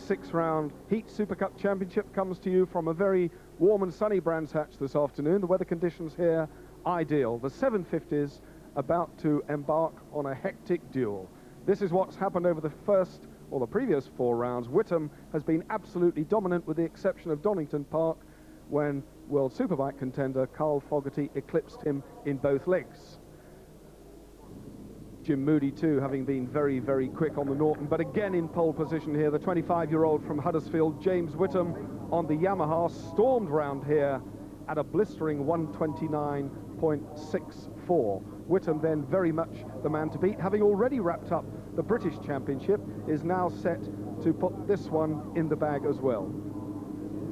six-round H.E.A.T Supercup Championship comes to you from a very warm and sunny Brands Hatch this afternoon. The weather conditions here ideal. The 750s about to embark on a hectic duel. This is what's happened over the first or the previous four rounds. Whittam has been absolutely dominant with the exception of Donington Park when World Superbike contender Carl Fogarty eclipsed him in both legs. Jim Moody too, having been very, very quick on the Norton, but again in pole position here, the 25-year-old from Huddersfield, James Whittam, on the Yamaha, stormed round here at a blistering 129.64. Whittam then very much the man to beat, having already wrapped up the British Championship, is now set to put this one in the bag as well.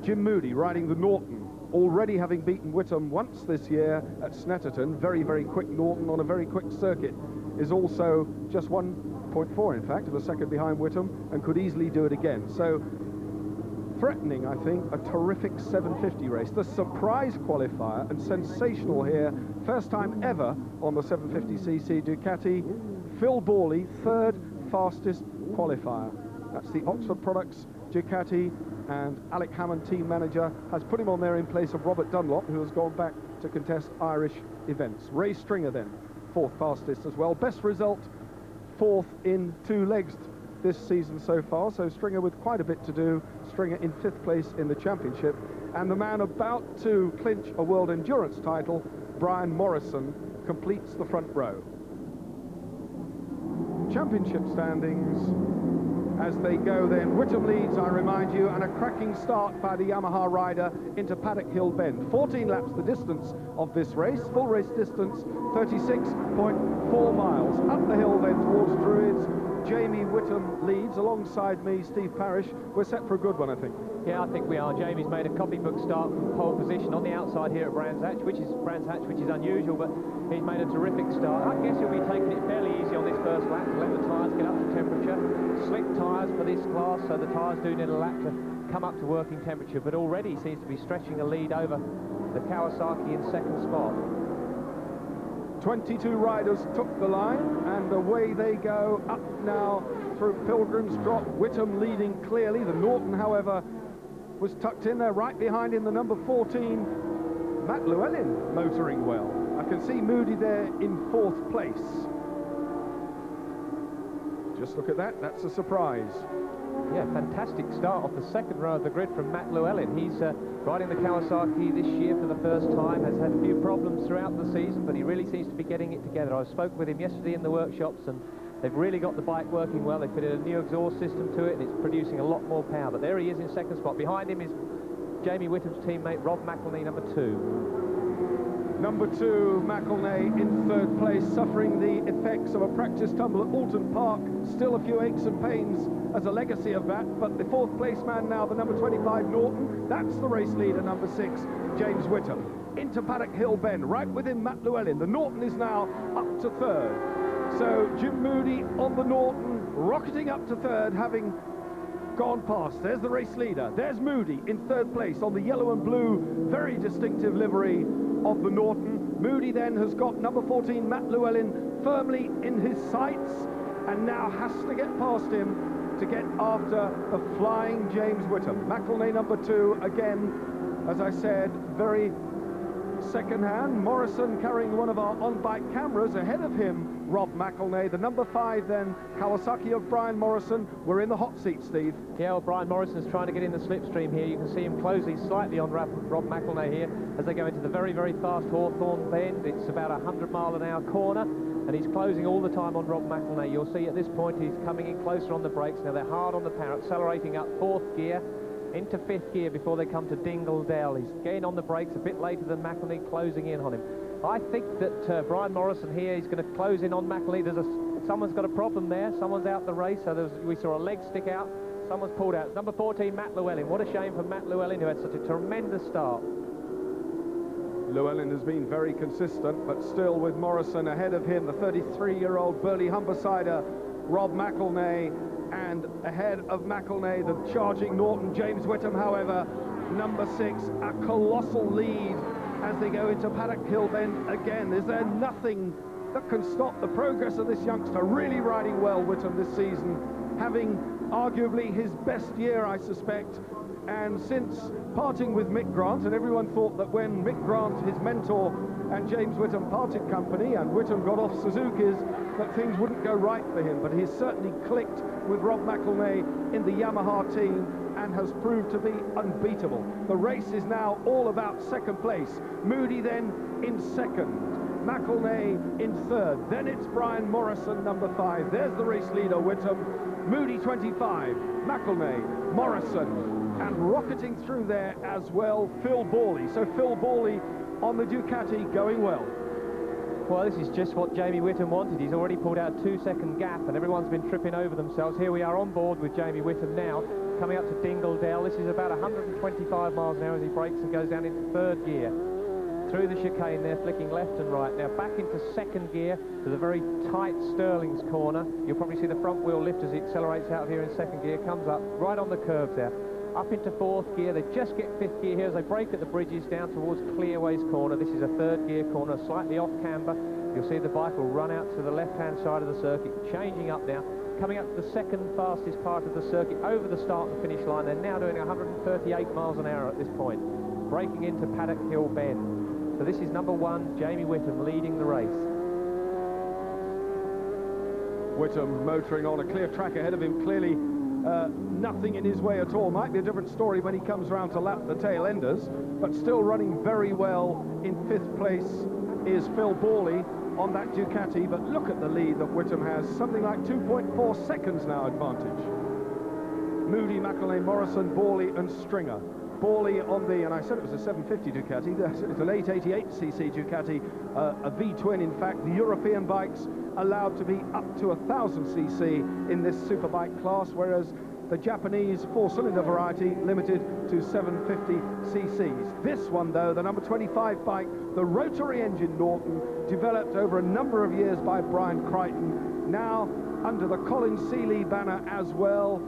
Jim Moody riding the Norton, already having beaten Whittam once this year at Snetterton, very, very quick Norton on a very quick circuit, is also just 1.4 in fact of a second behind Whittam and could easily do it again. So threatening, I think, a terrific 750 race. The surprise qualifier and sensational here, first time ever on the 750cc Ducati, Phil Borley, third fastest qualifier. That's the Oxford Products Ducati, and Alec Hammond, team manager, has put him on there in place of Robert Dunlop, who has gone back to contest Irish events. Ray Stringer then, fourth fastest as well. Best result, fourth in two legs this season so far, so Stringer with quite a bit to do. Stringer in fifth place in the championship, and the man about to clinch a world endurance title, Brian Morrison, completes the front row. Championship standings as they go then. Whittam leads, I remind you, and a cracking start by the Yamaha rider into Paddock Hill Bend. 14 laps the distance of this race, full race distance 36.4 miles. Up the hill then towards Druids, Jamie Whittam leads alongside me, Steve Parrish. We're set for a good one, I think. Yeah, I think we are. Jamie's made a copybook start from pole position on the outside here at Brands Hatch, which is unusual, but he's made a terrific start. I guess he'll be taking it fairly easy on this first lap to let the tyres get up to temperature. Slick tyres for this class, so the tyres do need a lap to come up to working temperature, but already seems to be stretching a lead over the Kawasaki in second spot. 22 riders took the line, and away they go up now through Pilgrim's Drop. Whittam leading clearly. The Norton, however, was tucked in there. Right behind him, the number 14, Matt Llewellyn, motoring well. I can see Moody there in fourth place. Just look at that, that's a surprise. Yeah, fantastic start off the second row of the grid from Matt Llewellyn. He's riding the Kawasaki this year for the first time, has had a few problems throughout the season, but he really seems to be getting it together. I spoke with him yesterday in the workshops, and they've really got the bike working well. They fitted a new exhaust system to it, and it's producing a lot more power. But there he is in second spot. Behind him is Jamie Whittam's teammate, Rob McElney, number 2. Number 2, McElney in third place, suffering the effects of a practice tumble at Alton Park. Still a few aches and pains as a legacy of that, but the fourth place man now, the number 25 Norton, that's the race leader, number 6, James Whittam. Into Paddock Hill Bend, right within Matt Llewellyn. The Norton is now up to third. So Jim Moody on the Norton, rocketing up to third, having gone past. There's the race leader. There's Moody in third place on the yellow and blue, very distinctive livery of the Norton. Moody then has got number 14, Matt Llewellyn, firmly in his sights, and now has to get past him to get after the flying James Whittam. McElney number 2, again, as I said, very second-hand. Morrison carrying one of our on-bike cameras. Ahead of him, Rob McElney. The number 5 then, Kawasaki of Brian Morrison. We're in the hot seat, Steve. Yeah, well, Brian Morrison's trying to get in the slipstream here. You can see him closing slightly on Rob McElney here as they go into the very, very fast Hawthorne Bend. It's about a 100-mile-an-hour corner, and he's closing all the time on Rob McElney. You'll see at this point he's coming in closer on the brakes. Now they're hard on the power, accelerating up fourth gear into fifth gear before they come to Dingle Dell. He's getting on the brakes a bit later than McElney, closing in on him. I think that Brian Morrison here is going to close in on McElney. Someone's got a problem there. Someone's out the race. So we saw a leg stick out. Someone's pulled out. Number 14, Matt Llewellyn. What a shame for Matt Llewellyn, who had such a tremendous start. Llewellyn has been very consistent, but still with Morrison ahead of him, the 33-year-old Burley Humbersider, Rob McElney, and ahead of McElney, the charging Norton, James Whittam, however, number 6, a colossal lead as they go into Paddock Hill Bend again. Is there nothing that can stop the progress of this youngster? Really riding well, Whittam, this season, having arguably his best year, I suspect. And since parting with Mick Grant, and everyone thought that when Mick Grant, his mentor, and James Whitham parted company and Whitham got off Suzuki's, that things wouldn't go right for him. But he's certainly clicked with Rob McElnay in the Yamaha team and has proved to be unbeatable. The race is now all about second place. Moody then in second, McElnay in third. Then it's Brian Morrison, number 5. There's the race leader, Whitham. Moody 25, McElnay, Morrison, and rocketing through there as well, Phil Bawley. So Phil Bawley on the Ducati going well. Well, this is just what Jamie Whitham wanted. He's already pulled out a 2-second gap and everyone's been tripping over themselves. Here we are on board with Jamie Whitham now, coming up to Dingledale. This is about 125 miles an hour as he brakes and goes down into third gear. Through the chicane there, flicking left and right. Now back into second gear to the very tight Stirling's corner. You'll probably see the front wheel lift as he accelerates out here in second gear, comes up right on the curves there. Up into fourth gear, they just get fifth gear here as they brake at the bridges down towards Clearways corner. This is a third gear corner, slightly off camber. You'll see the bike will run out to the left-hand side of the circuit, changing up now, coming up to the second fastest part of the circuit over the start and finish line. They're now doing 138 miles an hour at this point, braking into Paddock Hill Bend. So this is number 1, Jamie Whitham, leading the race. Whitham motoring on a clear track ahead of him, clearly nothing in his way at all. Might be a different story when he comes around to lap the tail enders, but still running very well. In 5th place is Phil Bawley on that Ducati, but look at the lead that Whitham has, something like 2.4 seconds now advantage. Moody, McElnay, Morrison, Bawley and Stringer. Bawley on the, and I said it was a 750 Ducati, it's an 888cc Ducati, a V-twin in fact. The European bikes allowed to be up to 1000cc in this Superbike class, whereas the Japanese 4-cylinder variety limited to 750cc's. This one though, the number 25 bike, the rotary engine Norton, developed over a number of years by Brian Crichton, now under the Colin Seeley banner as well.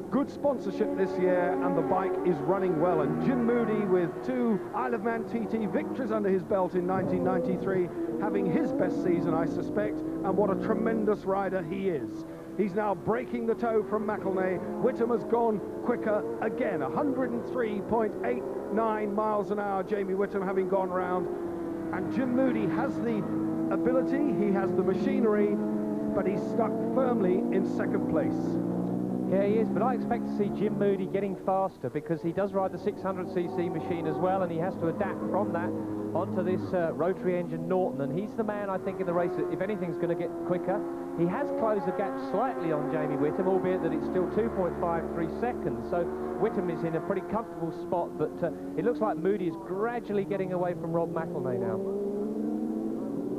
Good sponsorship this year, and the bike is running well. And Jim Moody, with 2 Isle of Man TT victories under his belt in 1993, having his best season, I suspect, and what a tremendous rider he is. He's now breaking the toe from McElnay. Whitham has gone quicker again, 103.89 miles an hour, Jamie Whitham having gone round. And Jim Moody has the ability, he has the machinery, but he's stuck firmly in second place. Yeah, he is, but I expect to see Jim Moody getting faster because he does ride the 600cc machine as well, and he has to adapt from that onto this rotary engine Norton, and he's the man, I think, in the race that, if anything's going to get quicker. He has closed the gap slightly on Jamie Whitham, albeit that it's still 2.53 seconds, so Whitham is in a pretty comfortable spot, but it looks like Moody is gradually getting away from Rob McElnay now.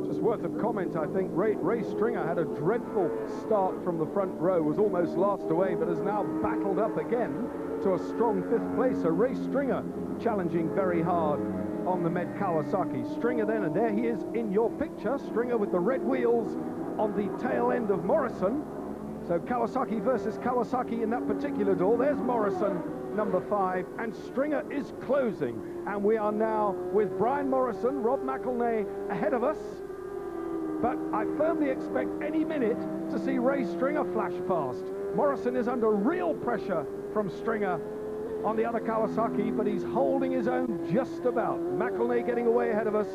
Just worth of comment, I think. Ray Stringer had a dreadful start from the front row, was almost last away, but has now battled up again to a strong 5th place. So Ray Stringer challenging very hard on the Med Kawasaki. Stringer then, and there he is in your picture, Stringer with the red wheels on the tail end of Morrison. So Kawasaki versus Kawasaki in that particular duel. There's Morrison, number 5, and Stringer is closing. And we are now with Brian Morrison, Rob McElnay ahead of us. But I firmly expect any minute to see Ray Stringer flash past. Morrison is under real pressure from Stringer on the other Kawasaki, but he's holding his own just about. McElnay getting away ahead of us.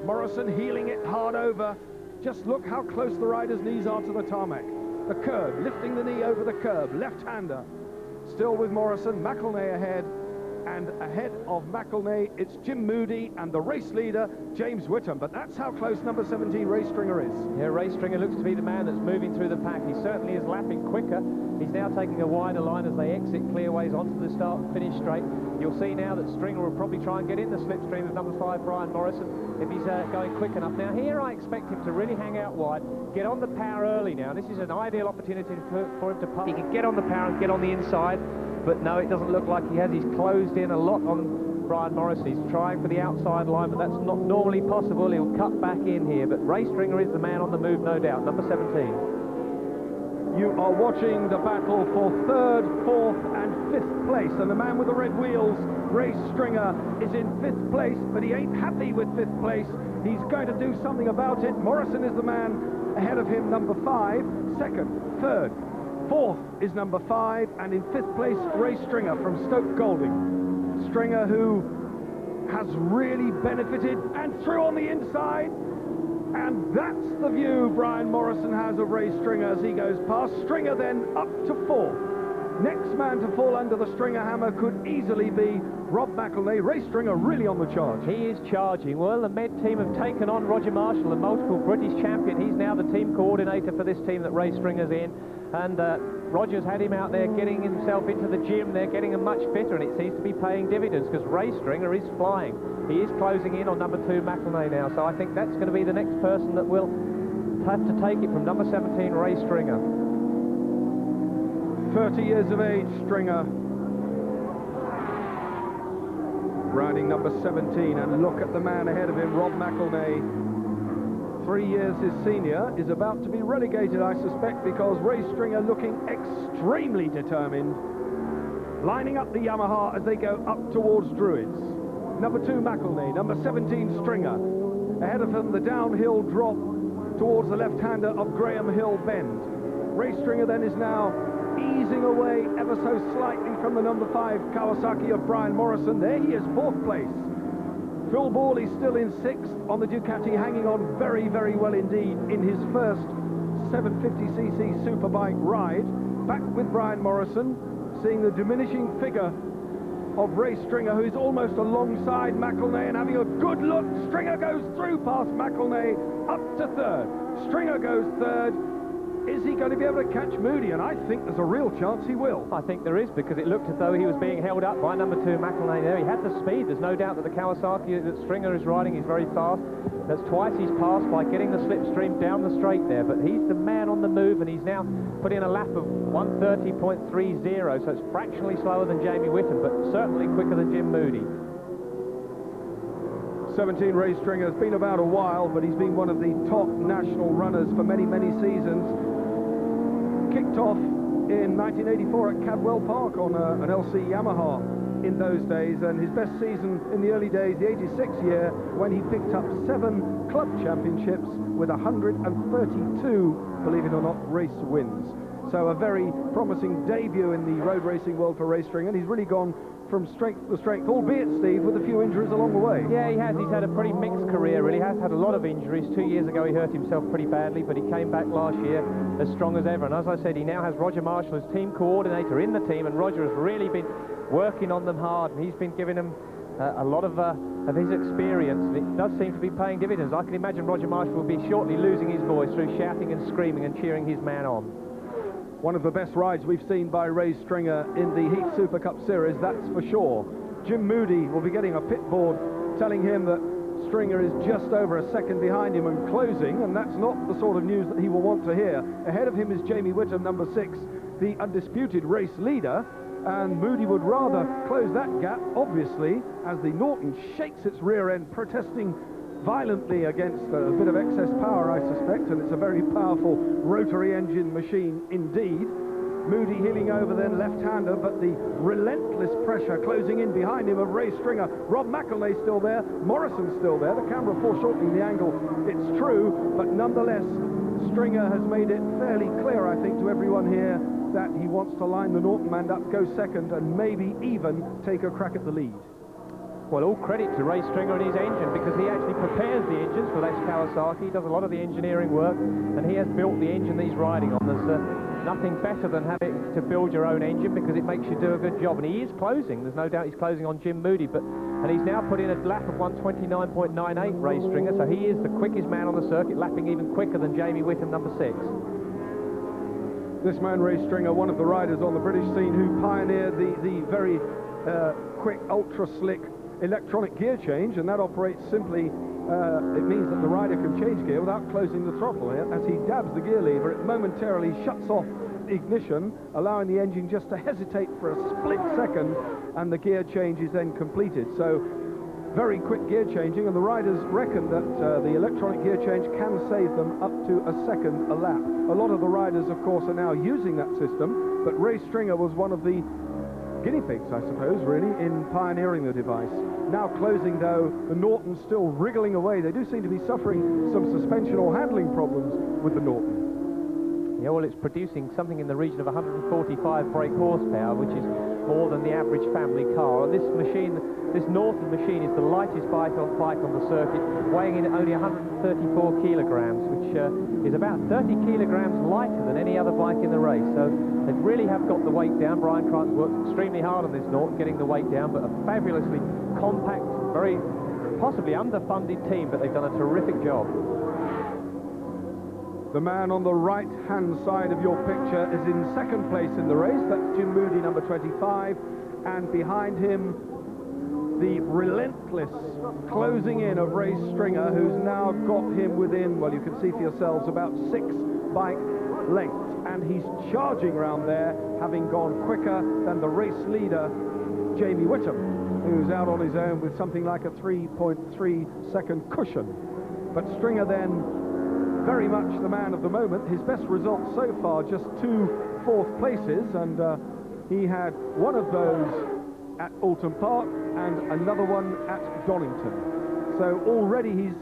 Morrison heeling it hard over. Just look how close the rider's knees are to the tarmac. The curb, lifting the knee over the curb, left-hander. Still with Morrison, McElnay ahead. And ahead of McElnay, it's Jim Moody and the race leader, James Whitham. But that's how close number 17, Ray Stringer, is. Yeah, Ray Stringer looks to be the man that's moving through the pack. He certainly is lapping quicker. He's now taking a wider line as they exit Clearways onto the start and finish straight. You'll see now that Stringer will probably try and get in the slipstream of number 5, Brian Morrison, if he's going quick enough. Now here I expect him to really hang out wide, get on the power early now. This is an ideal opportunity for him to puff. He can get on the power and get on the inside. But no, it doesn't look like he has. He's closed in a lot on Brian Morrison. He's trying for the outside line, but that's not normally possible. He'll cut back in here. But Ray Stringer is the man on the move, no doubt. Number 17. You are watching the battle for 3rd, 4th and 5th place. And the man with the red wheels, Ray Stringer, is in 5th place, but he ain't happy with 5th place. He's going to do something about it. Morrison is the man ahead of him, number 5, 2nd, 3rd. Fourth is number 5, and in 5th place, Ray Stringer from Stoke Golding. Stringer, who has really benefited, and through on the inside. And that's the view Brian Morrison has of Ray Stringer as he goes past. Stringer then up to 4th. Next man to fall under the Stringer hammer could easily be Rob McElnay. Ray Stringer really on the charge. He is charging. Well, the Med team have taken on Roger Marshall, the multiple British champion. He's now the team coordinator for this team that Ray Stringer's in. And Roger's had him out there getting himself into the gym. They're getting him much fitter, and it seems to be paying dividends because Ray Stringer is flying. He is closing in on number 2, McElnay now. So I think that's going to be the next person that will have to take it from number 17, Ray Stringer. 30 years of age, Stringer. Riding number 17, and look at the man ahead of him, Rob McElnay. 3 years his senior, is about to be relegated, I suspect, because Ray Stringer looking extremely determined. Lining up the Yamaha as they go up towards Druids. Number 2, McElnay. Number 17, Stringer. Ahead of him, the downhill drop towards the left-hander of Graham Hill Bend. Ray Stringer then is now easing away ever so slightly from the number 5 Kawasaki of Brian Morrison. There he is, 4th place. Phil Borley still in 6th on the Ducati, hanging on very, very well indeed in his first 750cc Superbike ride. Back with Brian Morrison, seeing the diminishing figure of Ray Stringer, who is almost alongside McElnay, and having a good look. Stringer goes through past McElnay, up to 3rd. Stringer goes 3rd. Is he going to be able to catch Moody? And I think there's a real chance he will. I think there is, because it looked as though he was being held up by number 2, McElnay there. He had the speed. There's no doubt that the Kawasaki that Stringer is riding is very fast. That's twice he's passed by getting the slipstream down the straight there. But he's the man on the move, and he's now put in a lap of 1:30.30, so it's fractionally slower than Jamie Whittam, but certainly quicker than Jim Moody. 17, Ray Stringer, has been about a while, but he's been one of the top national runners for many, many seasons. Kicked off in 1984 at Cadwell Park on an LC Yamaha in those days, and his best season in the early days, the 86 year, when he picked up 7 club championships with 132, believe it or not, race wins. So a very promising debut in the road racing world for Ray Stringer, and he's really gone from strength to strength, albeit, Steve, with a few injuries along the way. Yeah, he has. He's had a pretty mixed career, really. He has had a lot of injuries. 2 years ago, he hurt himself pretty badly, but he came back last year as strong as ever. And as I said, he now has Roger Marshall as team coordinator in the team, and Roger has really been working on them hard, and he's been giving them a lot of his experience, and it does seem to be paying dividends. I can imagine Roger Marshall will be shortly losing his voice through shouting and screaming and cheering his man on. One of the best rides we've seen by Ray Stringer in the H.E.A.T Supercup series, that's for sure. Jim Moody will be getting a pit board telling him that Stringer is just over a second behind him and closing, and that's not the sort of news that he will want to hear. Ahead of him is Jamie Whittam, number 6, the undisputed race leader, and Moody would rather close that gap, obviously, as the Norton shakes its rear end, protesting violently against a bit of excess power, I suspect, and it's a very powerful rotary engine machine indeed. Moody heeling over then, left-hander, but the relentless pressure closing in behind him of Ray Stringer. Rob McElnay still there, Morrison's still there. The camera foreshortening the angle, it's true, but nonetheless, Stringer has made it fairly clear, I think, to everyone here that he wants to line the Norton man up, go second, and maybe even take a crack at the lead. Well, all credit to Ray Stringer and his engine, because he actually prepares the engines for that Kawasaki. He does a lot of the engineering work, and he has built the engine that he's riding on. There's nothing better than having to build your own engine, because it makes you do a good job. And he is closing. There's no doubt he's closing on Jim Moody, and he's now put in a lap of 1:29.98, Ray Stringer, so he is the quickest man on the circuit, lapping even quicker than Jamie Whittam, number 6. This man, Ray Stringer, one of the riders on the British scene who pioneered the very quick, ultra-slick electronic gear change, and that operates simply, it means that the rider can change gear without closing the throttle. As he dabs the gear lever, it momentarily shuts off the ignition, allowing the engine just to hesitate for a split second, and the gear change is then completed. So very quick gear changing, and the riders reckon that the electronic gear change can save them up to a second a lap. A lot of the riders, of course, are now using that system, but Ray Stringer was one of the guinea pigs, I suppose, really, in pioneering the device. Now closing, though, the Norton's still wriggling away. They do seem to be suffering some suspension or handling problems with the Norton. Yeah, well, it's producing something in the region of 145 brake horsepower, which is more than the average family car. And this machine, this Norton machine, is the lightest bike on the circuit, weighing in at only 134 kilograms, which is about 30 kilograms lighter than any other bike in the race. So they really have got the weight down. Brian Krantz worked extremely hard on this Norton, getting the weight down, but a fabulously compact, very possibly underfunded team, but they've done a terrific job. The man on the right-hand side of your picture is in second place in the race. That's Jim Moody, number 25. And behind him, the relentless closing in of Ray Stringer, who's now got him within, well, you can see for yourselves, about 6 bike lengths. And he's charging around there, having gone quicker than the race leader, Jamie Whittam, who's out on his own with something like a 3.3 second cushion. But Stringer then very much the man of the moment. His best results so far, just 2 fourth places, and he had one of those at Alton Park and another one at Donington. So already he's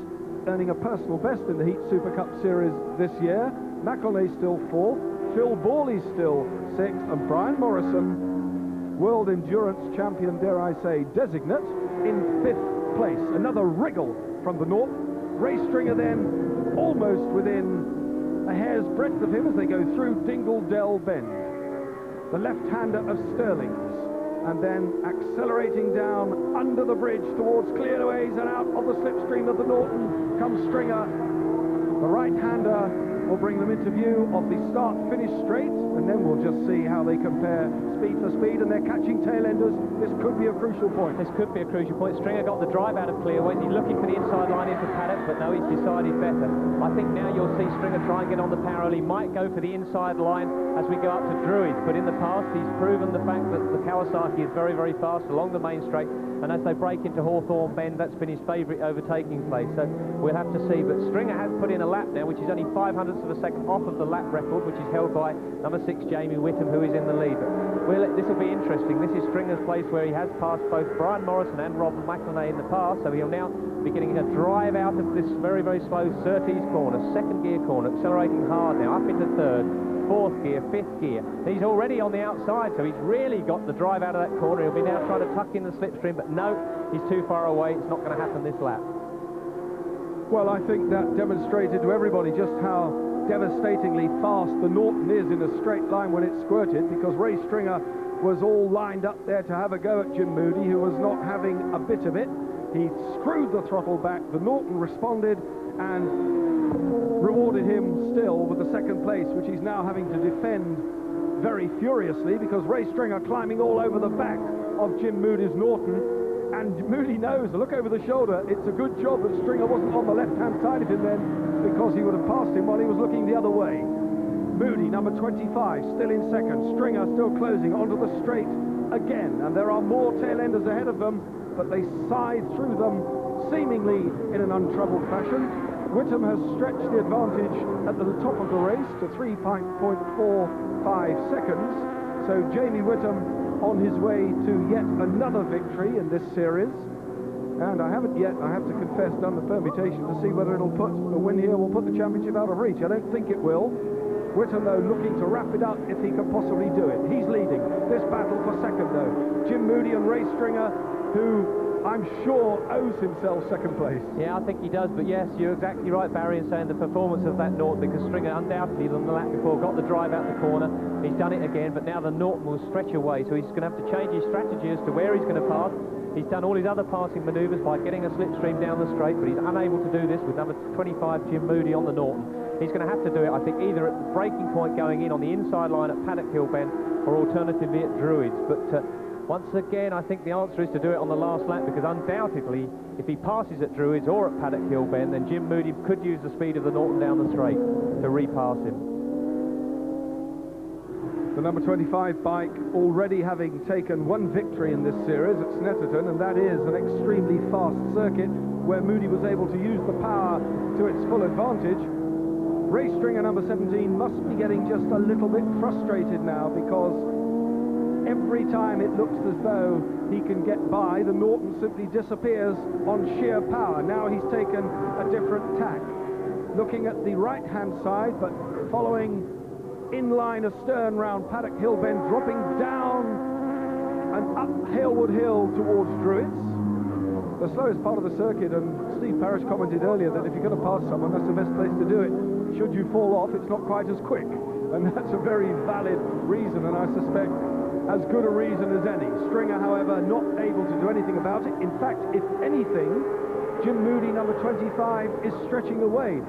earning a personal best in the H.E.A.T Supercup Series this year. McElnay still 4th, Phil Borley still 6th, and Brian Morrison, World Endurance Champion, dare I say, designate, in 5th place. Another wriggle from the north. Ray Stringer then almost within a hair's breadth of him as they go through Dingle Dell Bend. The left-hander of Stirling's, and then accelerating down under the bridge towards Clearways and out of the slipstream of the Norton comes Stringer. The right-hander will bring them into view of the start-finish straight, and then we'll just see how they compare speed for speed, and they're catching tail-enders. This could be a crucial point. This could be a crucial point. Stringer got the drive out of Clearways. He's looking for the inside line into Paddock, but no, he's decided better. I think now you'll see Stringer try and get on the parallel. He might go for the inside line as we go up to Druids, but in the past he's proven the fact that the Kawasaki is very, very fast along the main straight, and as they break into Hawthorne Bend, that's been his favourite overtaking place. So we'll have to see, but Stringer has put in a lap now, which is only 0.05 of a second off of the lap record, which is held by number 6 Jamie Whittam, who is in the lead. This will be interesting. This is Stringer's place where he has passed both Brian Morrison and Rob McElnay in the past, so he'll now be getting a drive out of this very, very slow Surtees corner, second gear corner, accelerating hard now, up into 3rd, 4th gear, 5th gear. He's already on the outside, so he's really got the drive out of that corner. He'll be now trying to tuck in the slipstream, but no, he's too far away. It's not going to happen this lap. Well, I think that demonstrated to everybody just how devastatingly fast the Norton is in a straight line when it's squirted, because Ray Stringer was all lined up there to have a go at Jim Moody, who was not having a bit of it. He screwed the throttle back. The Norton responded and rewarded him still with the second place, which he's now having to defend very furiously, because Ray Stringer climbing all over the back of Jim Moody's Norton. And Moody knows, look over the shoulder, it's a good job that Stringer wasn't on the left-hand side of him then, because he would have passed him while he was looking the other way. Moody, number 25, still in second. Stringer still closing onto the straight again. And there are more tail-enders ahead of them, but they side through them seemingly in an untroubled fashion. Whittam has stretched the advantage at the top of the race to 3.45 seconds. So Jamie Whittam on his way to yet another victory in this series. And I haven't yet, I have to confess, done the permutation to see whether it'll put a win here will put the championship out of reach. I don't think it will. Whittam, though, looking to wrap it up if he can possibly do it. He's leading this battle for second, though. Jim Moody and Ray Stringer, who I'm sure owes himself second place. Yeah, I think he does, but yes, you're exactly right, Barry, in saying the performance of that Norton, because Stringer undoubtedly on the lap before got the drive out the corner. He's done it again, but now the Norton will stretch away, so he's going to have to change his strategy as to where he's going to pass. He's done all his other passing manoeuvres by getting a slipstream down the straight, but he's unable to do this with number 25 Jim Moody on the Norton. He's going to have to do it, I think, either at the breaking point going in on the inside line at Paddock Hill Bend, or alternatively at Druids. But once again, I think the answer is to do it on the last lap, because undoubtedly, if he passes at Druids or at Paddock Hill Bend, then Jim Moody could use the speed of the Norton down the straight to repass him. The number 25 bike already having taken one victory in this series at Snetterton, and that is an extremely fast circuit where Moody was able to use the power to its full advantage. Ray Stringer, number 17, must be getting just a little bit frustrated now, because every time it looks as though he can get by, the Norton simply disappears on sheer power. Now he's taken a different tack, looking at the right-hand side, but following inline astern round Paddock Hill Bend, dropping down and up Halewood Hill towards Druids. The slowest part of the circuit, and Steve Parrish commented earlier that if you're going to pass someone, that's the best place to do it. Should you fall off, it's not quite as quick. And that's a very valid reason, and I suspect as good a reason as any. Stringer, however, not able to do anything about it. In fact, if anything, Jim Moody, number 25, is stretching away.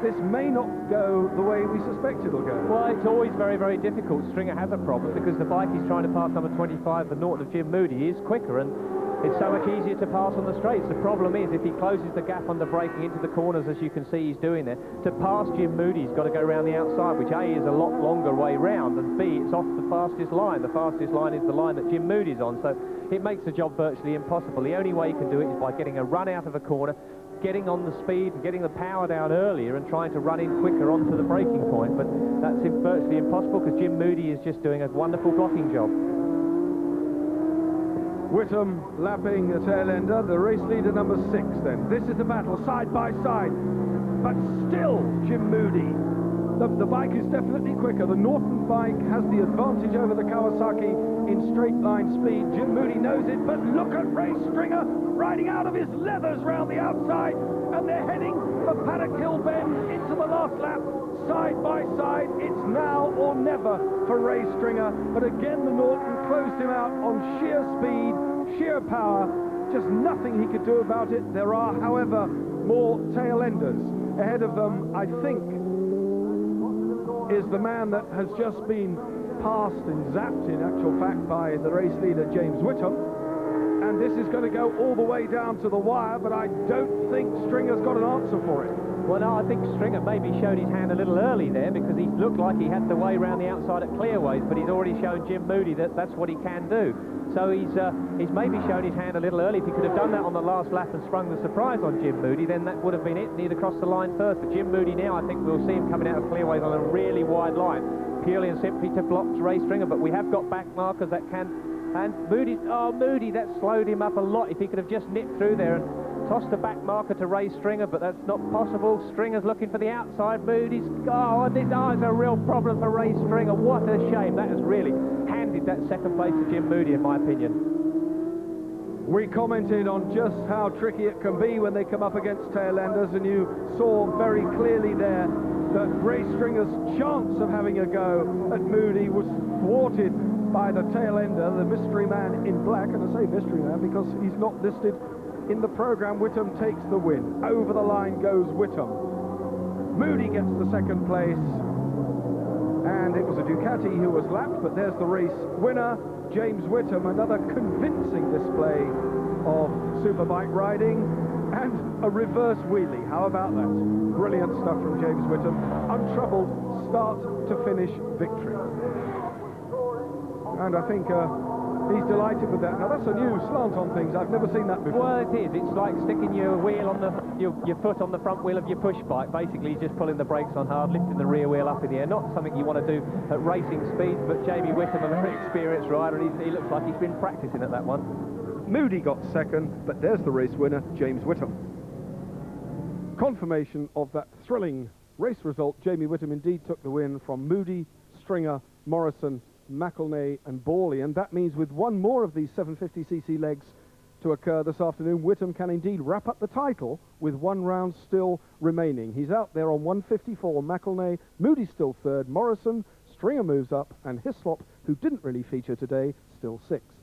This may not go the way we suspect it'll go. Well, it's always very, very difficult. Stringer has a problem because the bike he's trying to pass, number 25, the Norton of Jim Moody, is quicker, and it's so much easier to pass on the straights. The problem is, if he closes the gap under braking into the corners, as you can see he's doing there, to pass Jim Moody, he's got to go around the outside, which A, is a lot longer way round, and B, it's off the fastest line. The fastest line is the line that Jim Moody's on, so it makes the job virtually impossible. The only way he can do it is by getting a run out of a corner, getting on the speed, getting the power down earlier, and trying to run in quicker onto the braking point. But that's virtually impossible because Jim Moody is just doing a wonderful blocking job. Whittam lapping the tail ender, the race leader number 6 then. This is the battle, side by side, but still Jim Moody. The bike is definitely quicker. The Norton bike has the advantage over the Kawasaki in straight line speed. Jim Moody knows it, but look at Ray Stringer riding out of his leathers round the outside, and they're heading for Paddock Hill Bend into the last lap. Side by side, it's now or never for Ray Stringer, but again the Norton closed him out on sheer speed, sheer power, just nothing he could do about it. There are, however, more tail enders. Ahead of them, I think, is the man that has just been passed and zapped, in actual fact, by the race leader James Whittam. And this is going to go all the way down to the wire, but I don't think Stringer's got an answer for it. Well, no, I think Stringer maybe showed his hand a little early there because he looked like he had the way round the outside at clearways, but he's already shown Jim Moody that that's what he can do. So he's maybe shown his hand a little early. If he could have done that on the last lap and sprung the surprise on Jim Moody, then that would have been it, and he'd have crossed the line first. But Jim Moody now, I think we'll see him coming out of clearways on a really wide line, purely and simply to block Ray Stringer. But we have got back markers that can, and Moody, that slowed him up a lot. If he could have just nipped through there and tossed the back marker to Ray Stringer, but that's not possible. Stringer's looking for the outside. Moody's, it's a real problem for Ray Stringer. What a shame. That has really handed that second place to Jim Moody, in my opinion. We commented on just how tricky it can be when they come up against tailenders, and you saw very clearly there that Ray Stringer's chance of having a go at Moody was thwarted by the tailender, the mystery man in black. And I say mystery man because he's not listed in the programme. Whittam takes the win. Over the line goes Whittam. Moody gets the second place, and it was a Ducati who was lapped, but there's the race winner, James Whittam. Another convincing display of superbike riding, and a reverse wheelie. How about that? Brilliant stuff from James Whittam. Untroubled start to finish victory. And I think he's delighted with that. Now that's a new slant on things. I've never seen that before. Well, it is. It's like sticking your wheel on your foot on the front wheel of your push bike. Basically, just pulling the brakes on hard, lifting the rear wheel up in the air. Not something you want to do at racing speeds, but Jamie Whittam, a very experienced rider, and he looks like he's been practicing at that one. Moody got second, but there's the race winner, James Whittam. Confirmation of that thrilling race result. Jamie Whittam indeed took the win from Moody, Stringer, Morrison, McElnay and Borley, and that means with one more of these 750cc legs to occur this afternoon, Whittam can indeed wrap up the title with one round still remaining. He's out there on 154, McElnay, Moody still third, Morrison, Stringer moves up, and Hislop, who didn't really feature today, still sixth.